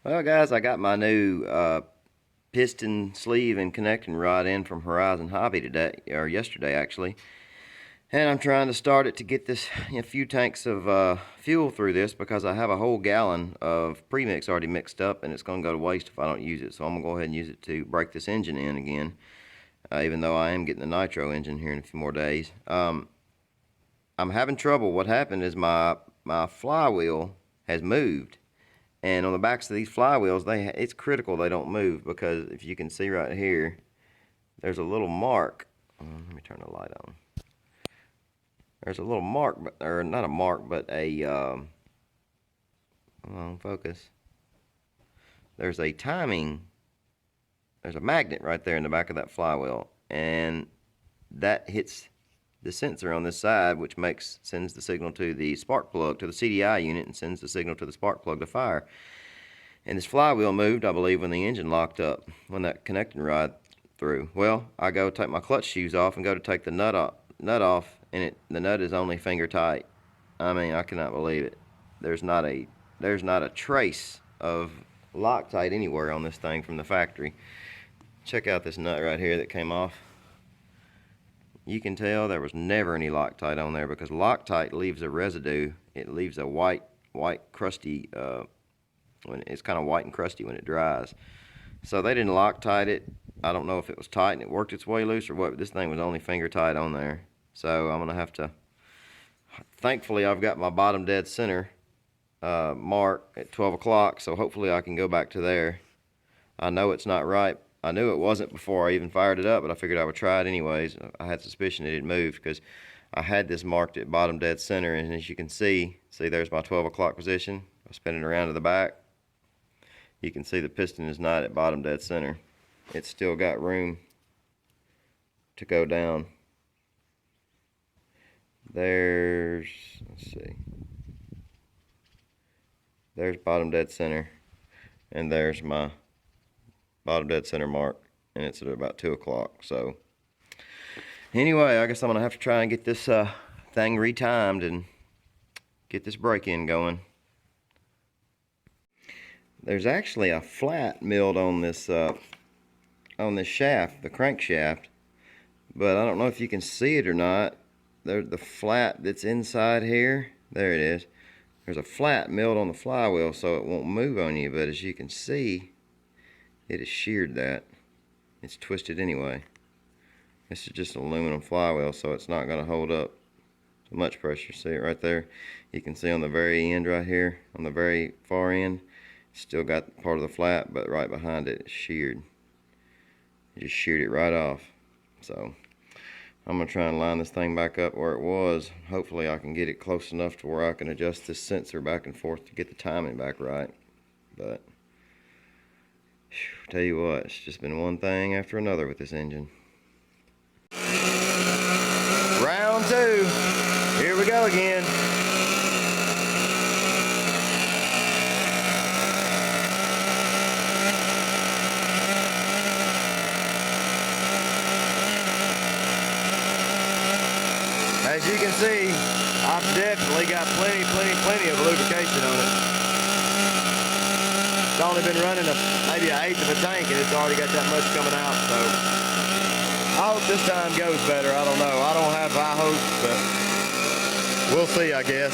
Well, guys, I got my new piston sleeve and connecting rod in from Horizon Hobby today, or yesterday actually. And I'm trying to start it to get this a few tanks of fuel through this because I have a whole gallon of premix already mixed up and it's going to go to waste if I don't use it. So I'm going to go ahead and use it to break this engine in again, even though I am getting the nitro engine here in a few more days. I'm having trouble. What happened is my flywheel has moved. And on the backs of these flywheels, it's critical they don't move, because if you can see right here, there's a little mark. Let me turn the light on. There's a little mark, or not a mark, but a, hold on, focus. There's a there's a magnet right there in the back of that flywheel, and that hits the sensor on this side, which sends the signal to the spark plug, to the CDI unit, and sends the signal to the spark plug to fire. And this flywheel moved, I believe, when the engine locked up, when that connecting rod through. Well, I go take my clutch shoes off and go to take the nut off, and the nut is only finger tight. I mean, I cannot believe it. There's not a trace of Loctite anywhere on this thing from the factory. Check out this nut right here that came off. You can tell there was never any Loctite on there, because Loctite leaves a residue. It leaves a white crusty, when it's kind of white and crusty when it dries. So they didn't Loctite it. I don't know if it was tight and it worked its way loose or what, but this thing was only finger tight on there. So I'm gonna have to, thankfully I've got my bottom dead center mark at 12 o'clock, so hopefully I can go back to there. I know it's not right. I knew it wasn't before I even fired it up, but I figured I would try it anyways. I had suspicion it had moved because I had this marked at bottom dead center, and as you can see there's my 12 o'clock position. I spin it around to the back. You can see the piston is not at bottom dead center. It's still got room to go down. Let's see. There's bottom dead center, and there's my bottom dead center mark, and it's at about 2 o'clock. So anyway, I guess I'm gonna have to try and get this thing retimed and get this break-in going. There's actually a flat milled on this shaft, the crankshaft, but I don't know if you can see it or not. The flat that's inside here, there it is. There's a flat milled on the flywheel so it won't move on you, but as you can see, it has sheared that. It's twisted anyway. This is just an aluminum flywheel, so it's not going to hold up to much pressure. See it right there? You can see on the very end right here, on the very far end, it's still got part of the flat, but right behind it, it's sheared. It just sheared it right off. So I'm going to try and line this thing back up where it was. Hopefully I can get it close enough to where I can adjust this sensor back and forth to get the timing back right. But tell you what, it's just been one thing after another with this engine. Round 2. Here we go again. As you can see, I've definitely got plenty of lubrication on it. It's only been running maybe an eighth of a tank, and it's already got that much coming out. So I hope this time goes better. I don't know. I don't have high hopes, but we'll see, I guess.